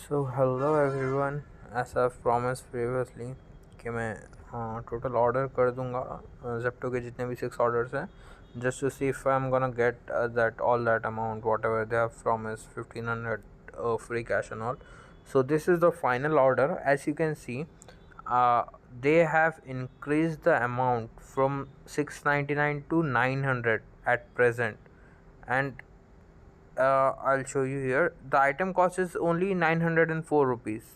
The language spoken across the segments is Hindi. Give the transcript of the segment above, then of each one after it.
So hello everyone. ऐसा प्रॉमिस प्रीवियसली कि मैं टोटल ऑर्डर कर दूंगा जेप्टो के जितने भी 6 ऑर्डर्स हैं, just to see if I am gonna get that all that amount whatever they have promise 1500 free cash and all. So this is the final order. As you can see, they have increased the amount from 699 to 900 at present, and I'll show you here. The item cost is only 904 rupees.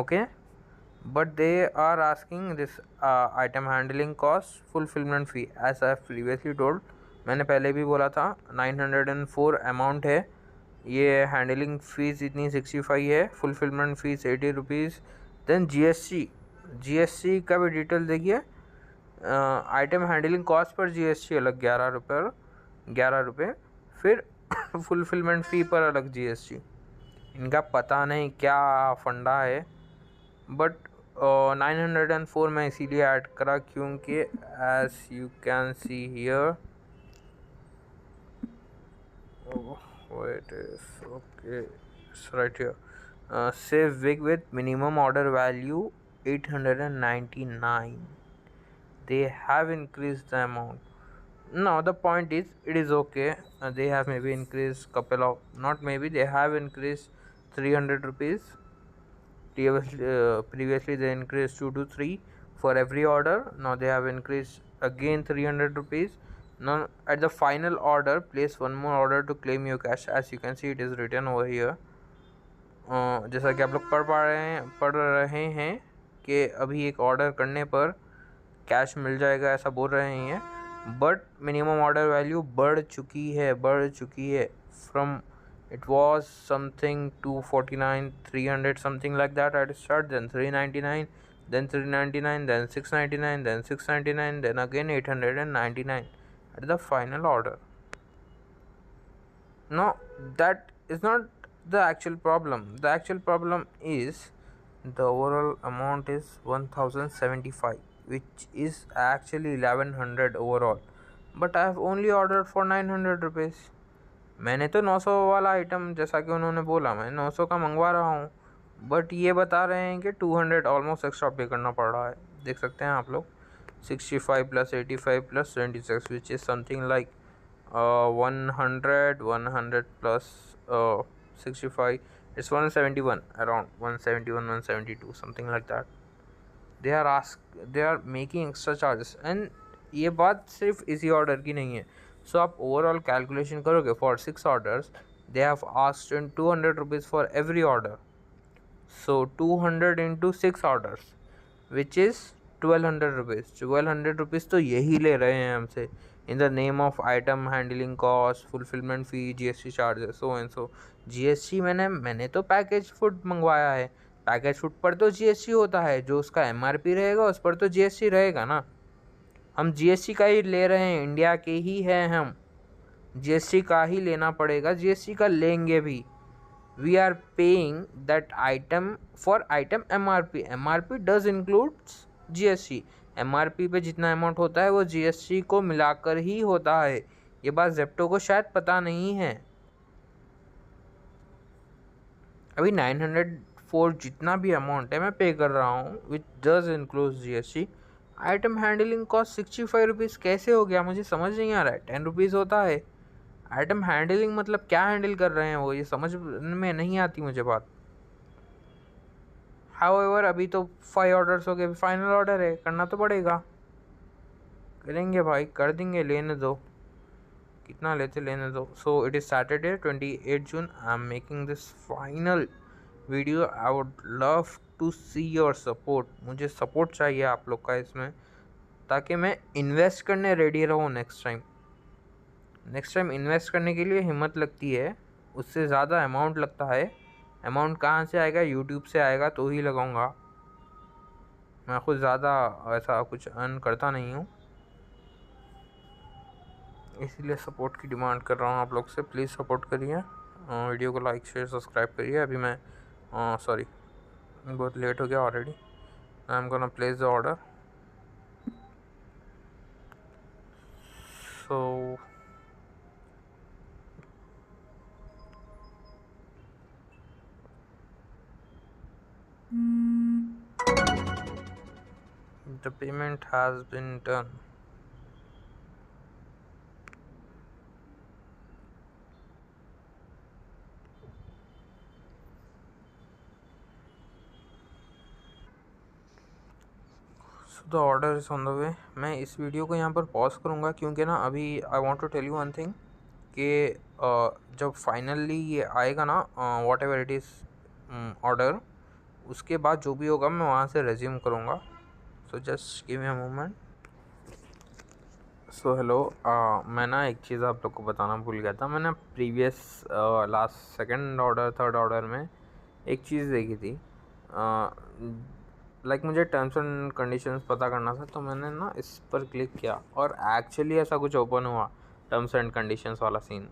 Okay, but they are asking this item handling cost, fulfillment fee, as I have previously told. मैंने पहले भी बोला था 904 अमाउंट है, ये हैंडलिंग फीस इतनी 65 है, fulfilment fees 80 rupees. Then GST का भी डिटेल देखिए। आइटम हैंडलिंग कॉस्ट पर जीएसटी अलग 11 रुपये, फिर फुलफिलमेंट फ़ी पर अलग जीएसटी। इनका पता नहीं क्या फंडा है, बट 904 में इसीलिए ऐड करा क्योंकि as you can see here right here, save big with minimum order value 899. They have increased the amount. Now the point is, it is okay. They have maybe increased couple of, not maybe, they have increased 300 rupees. Previously they increased 2 to 3 for every order. Now they have increased again 300 rupees. Now at the final order, place one more order to claim your cash. As you can see, it is written over here. जैसा कि आप लोग पढ़ रहे हैं कि अभी एक ऑर्डर करने पर कैश मिल जाएगा, ऐसा बोल रहे हैं, बट मिनिमम ऑर्डर वैल्यू बढ़ चुकी है from it was something 249 300 something like that at start, then 399, then 399, then 699, then 699, then again 899 at the final order. Now that is not the actual problem. The actual problem is the overall amount is 1075, which is actually 1100 overall, but I have only ordered for 900 rupees. मैंने तो 900 वाला आइटम, जैसा कि उन्होंने बोला, मैं 900 का मंगवा रहा हूँ, बट ये बता रहे हैं कि 200 ऑलमोस्ट एक्स्ट्रा पे करना पड़ रहा है। देख सकते हैं आप लोग, 65 plus 85 plus 26, which is something like 100 plus 65, it's 171, around 171 172 something like that. They are making extra charges, and ये बात सिर्फ इसी ऑर्डर की नहीं है। सो आप ओवरऑल कैलकुलेशन करोगे for 6 orders, they have asked in 200 rupees for every order. So 200 into 6 orders, which is 1200 rupees. 1200 rupees तो यही ले रहे हैं हमसे, in the name of item handling cost, fulfilment fee, GST charges, so and so. GST मैंने तो पैकेज फूड मंगवाया है, पैकेज फूड पर तो जीएसटी होता है, जो उसका एमआरपी रहेगा उस पर तो जीएसटी रहेगा ना. हम जीएसटी का ही ले रहे हैं, इंडिया के ही हैं हम, जीएसटी का ही लेना पड़ेगा, जीएसटी का लेंगे भी. we are paying that item for item MRP does includes GST. MRP पे जितना अमाउंट होता है वो GST को मिलाकर ही होता है. ये बात जेप्टो को शायद पता नहीं है. अभी 904 जितना भी अमाउंट है मैं पे कर रहा हूँ, which does include GST. Item handling cost 65 rupees कैसे हो गया, मुझे समझ नहीं आ रहा है. 10 रुपीज़ होता है. आइटम हैंडलिंग मतलब क्या हैंडल कर रहे हैं वो, ये समझ में नहीं आती मुझे बात. हाउएवर अभी तो 5 ऑर्डर्स हो गए, फाइनल ऑर्डर है, करना तो पड़ेगा. करेंगे भाई, कर देंगे, लेने दो, कितना लेते लेने दो. So it is Saturday 28 June. I am making this final video. I would love to see your support. मुझे सपोर्ट चाहिए आप लोग का इसमें, ताकि मैं इन्वेस्ट करने रेडी रहूँ नेक्स्ट टाइम इन्वेस्ट करने के लिए हिम्मत लगती है, उससे ज़्यादा अमाउंट लगता है. अमाउंट कहाँ से आएगा, यूट्यूब से आएगा तो ही लगाऊंगा. मैं खुद ज़्यादा ऐसा कुछ अर्न करता नहीं हूँ, इसीलिए सपोर्ट की डिमांड कर रहा हूँ आप लोग से. प्लीज़ सपोर्ट करिए, वीडियो को लाइक शेयर सब्सक्राइब करिए. अभी मैं सॉरी, बहुत लेट हो गया already. I am gonna place the order. So The payment has been done. The order is on the way. मैं इस वीडियो को यहाँ पर पॉज करूँगा क्योंकि ना अभी I want to tell you one thing कि जब फाइनली ये आएगा ना whatever it is order, उसके बाद जो भी होगा मैं वहाँ से रेज्यूम करूँगा। So just give me a moment. So hello, मैं ना एक चीज़ आप लोग को बताना भूल गया था। मैंने previous last second order third order में एक चीज़ देखी थी, लाइक मुझे टर्म्स एंड कंडीशंस पता करना था, तो मैंने ना इस पर क्लिक किया और एक्चुअली ऐसा कुछ ओपन हुआ, टर्म्स एंड कंडीशंस वाला सीन।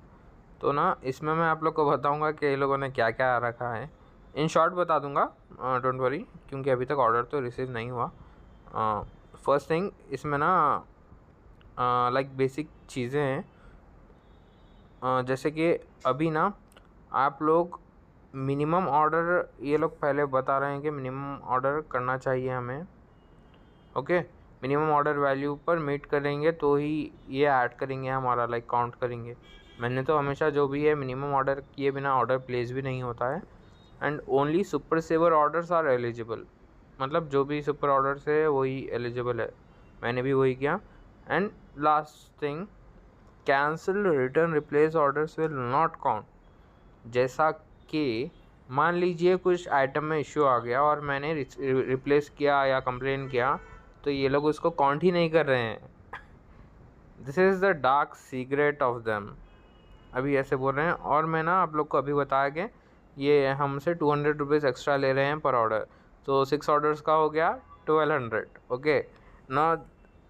तो ना इसमें मैं आप लोग को बताऊंगा कि ये लोगों ने क्या क्या रखा है। इन शॉर्ट बता दूंगा, डोंट वरी, क्योंकि अभी तक ऑर्डर तो रिसीव नहीं हुआ। फर्स्ट थिंग इसमें ना लाइक बेसिक चीज़ें हैं, जैसे कि अभी ना आप लोग मिनिमम ऑर्डर, ये लोग पहले बता रहे हैं कि मिनिमम ऑर्डर करना चाहिए हमें। ओके, मिनिमम ऑर्डर वैल्यू पर मीट करेंगे तो ही ये ऐड करेंगे हमारा, लाइक काउंट करेंगे। मैंने तो हमेशा जो भी है मिनिमम ऑर्डर किए बिना ऑर्डर प्लेस भी नहीं होता है। And only super saver orders are eligible, मतलब जो भी सुपर ऑर्डर्स है वही एलिजिबल है। मैंने भी वही किया। And last thing, cancel return replace orders will not count. जैसा कि मान लीजिए कुछ आइटम में इश्यू आ गया और मैंने रिप्लेस किया या कंप्लेन किया, तो ये लोग उसको काउंट ही नहीं कर रहे हैं। This is the dark secret of them. अभी ऐसे बोल रहे हैं। और मैं ना आप लोग को अभी बताया कि ये हमसे 200 रुपीज़ एक्स्ट्रा ले रहे हैं पर ऑर्डर, तो 6 ऑर्डर्स का हो गया 1200। ओके, ना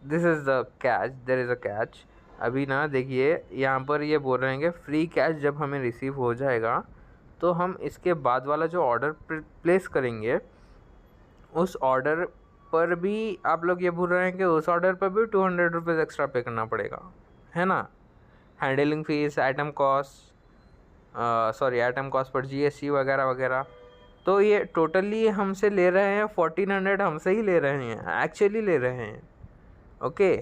this is the catch, there is a catch. अभी ना देखिए यहाँ पर ये बोल रहे हैं कि फ्री कैश जब हमें रिसीव हो जाएगा तो हम इसके बाद वाला जो ऑर्डर प्लेस करेंगे उस ऑर्डर पर भी आप लोग ये बोल रहे हैं कि उस ऑर्डर पर भी 200 रुपीज़ एक्स्ट्रा पे करना पड़ेगा, है ना। Handling fees, item cost, sorry item cost पर जीएसटी वगैरह वगैरह। तो ये टोटली हमसे ले रहे हैं 1400, हमसे ही ले रहे हैं, एक्चुअली ले रहे हैं। ओके,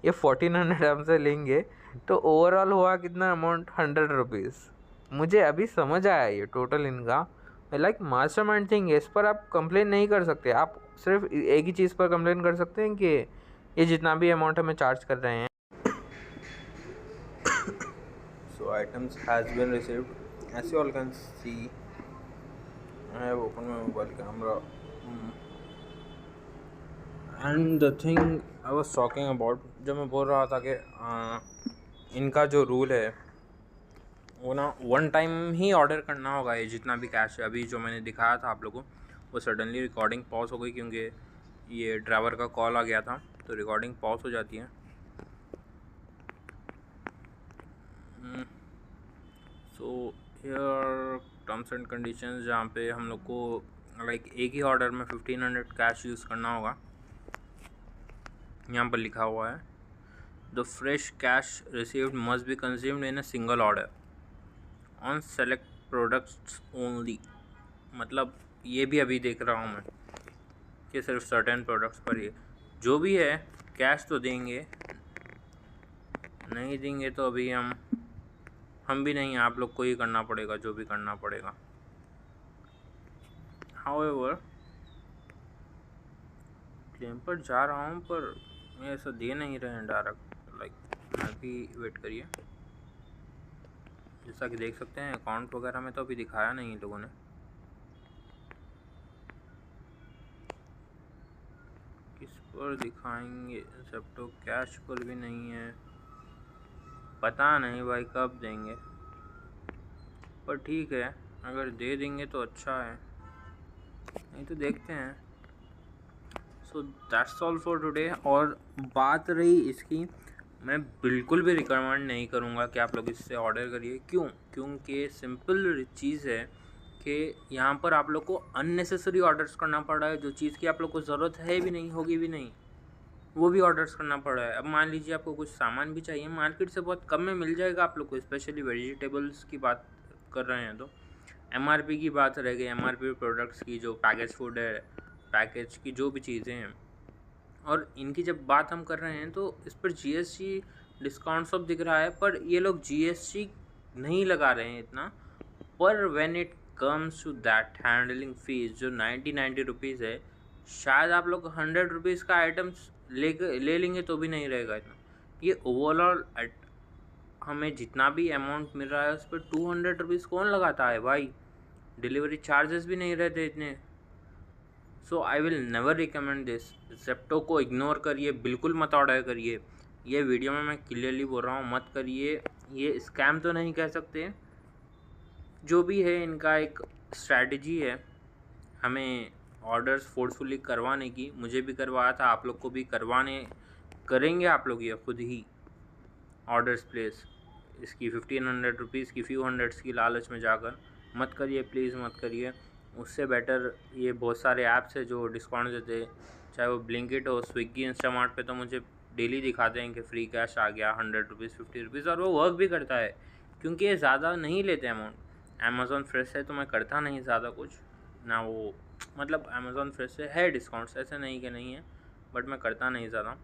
ये 1400 हमसे लेंगे तो ओवरऑल हुआ कितना अमाउंट, 100 रुपीज़। मुझे अभी समझ आया ये टोटल इनका, लाइक मास्टरमाइंड थिंग है। इस पर आप कंप्लेन नहीं कर सकते, आप सिर्फ एक ही चीज़ पर कंप्लेन कर सकते हैं कि ये जितना भी अमाउंट हमें चार्ज कर रहे हैं। So items has been received. As you all can see, I have opened my mobile camera. And the thing I was talking about, जब मैं बोल रहा था कि इनका जो रूल है वो ना वन टाइम ही ऑर्डर करना होगा। ये जितना भी कैश है, अभी जो मैंने दिखाया था आप लोगों को, वो सडनली रिकॉर्डिंग पॉज हो गई क्योंकि ये ड्राइवर का कॉल आ गया था, तो रिकॉर्डिंग पॉज हो जाती है। So here terms and conditions, जहाँ पे हम लोग को लाइक एक ही ऑर्डर में 1500 कैश यूज़ करना होगा। यहाँ पर लिखा हुआ है the fresh cash received must be consumed in a single order on select products only. मतलब ये भी अभी देख रहा हूँ मैं कि सिर्फ सर्टेन प्रोडक्ट्स पर ही जो भी है कैश तो देंगे, नहीं देंगे तो अभी हम भी नहीं, आप लोग को ही करना पड़ेगा जो भी करना पड़ेगा। हाउएवर क्लेम पर जा रहा हूँ पर ये ऐसा दे नहीं रहे हैं डायरेक्ट, लाइक अभी वेट करिए। जैसा कि देख सकते हैं अकाउंट वगैरह में तो अभी दिखाया नहीं लोगों ने। किस पर दिखाएंगे, ज़ेप्टो कैश पर भी नहीं है, पता नहीं भाई कब देंगे, पर ठीक है अगर दे देंगे तो अच्छा है, नहीं तो देखते हैं। So that's all for today. और बात रही इसकी, मैं बिल्कुल भी रिकमेंड नहीं करूँगा कि आप लोग इससे ऑर्डर करिए। क्यों? क्योंकि सिंपल चीज़ है कि यहाँ पर आप लोग को अननेसेसरी ऑर्डर्स करना पड़ रहा है, जो चीज़ की आप लोग को ज़रूरत है भी नहीं, होगी भी नहीं, वो भी ऑर्डर्स करना पड़ रहा है। अब मान लीजिए आपको कुछ सामान भी चाहिए, मार्केट से बहुत कम में मिल जाएगा आप लोग को, स्पेशली वेजिटेबल्स की बात कर रहे हैं तो एमआरपी की बात रह गई। एमआरपी प्रोडक्ट्स की, जो पैकेज फूड है, पैकेज की जो भी चीज़ें हैं और इनकी जब बात हम कर रहे हैं तो इस पर जीएसटी डिस्काउंट सब दिख रहा है, पर ये लोग जीएसटी नहीं लगा रहे हैं इतना। पर when it comes to that handling fees जो 90 रुपीज़ है, शायद आप लोग 100 रुपीज़ का आइटम्स ले लेंगे तो भी नहीं रहेगा इतना। ये ओवरऑल हमें जितना भी अमाउंट मिल रहा है उस पर 200 रुपीज़ कौन लगाता है भाई, डिलीवरी चार्जेस भी नहीं रहते इतने। So I will never recommend this. Zepto को इग्नोर करिए, बिल्कुल मत ऑर्डर करिए। ये वीडियो में मैं क्लियरली बोल रहा हूँ, मत करिए। ये स्कैम तो नहीं कह सकते, जो भी है इनका एक स्ट्रैटेजी है हमें ऑर्डर्स फोर्सफुली करवाने की। मुझे भी करवाया था, आप लोग को भी करेंगे आप लोग ये खुद ही ऑर्डर्स प्लेस। इसकी 1500 रुपीज़ की फ्यू हंड्रेड्स की लालच में जाकर मत करिए, प्लीज़ मत करिए। उससे बेटर ये बहुत सारे ऐप्स है जो डिस्काउंट देते हैं, चाहे वो ब्लिंकिट हो, स्विगी, इंस्टामार्ट पे तो मुझे डेली दिखाते हैं कि फ्री कैश आ गया 100 रुपीज़, 50 रुपीज़, और वो वर्क भी करता है क्योंकि ये ज़्यादा नहीं लेते अमाउंट। अमेज़ॉन फ्रेश है तो मैं करता नहीं ज़्यादा कुछ ना, वो मतलब अमेज़ॉन फ्रेश से है डिस्काउंट्स, ऐसे नहीं कि नहीं है, बट मैं करता नहीं ज़्यादा।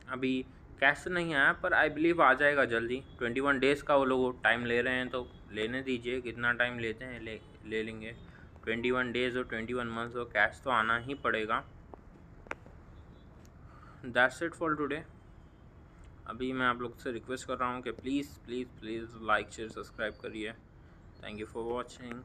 अभी कैश तो नहीं आया, पर आई बिलीव आ जाएगा जल्दी। 21 डेज़ का वो लोग टाइम ले रहे हैं तो लेने दीजिए, कितना टाइम लेते हैं ले लेंगे। 21 डेज़ और 21 मंथ्स और कैश तो आना ही पड़ेगा। That's it for today. अभी मैं आप लोग से रिक्वेस्ट कर रहा हूँ कि please please please like share subscribe करिए। Thank you for watching.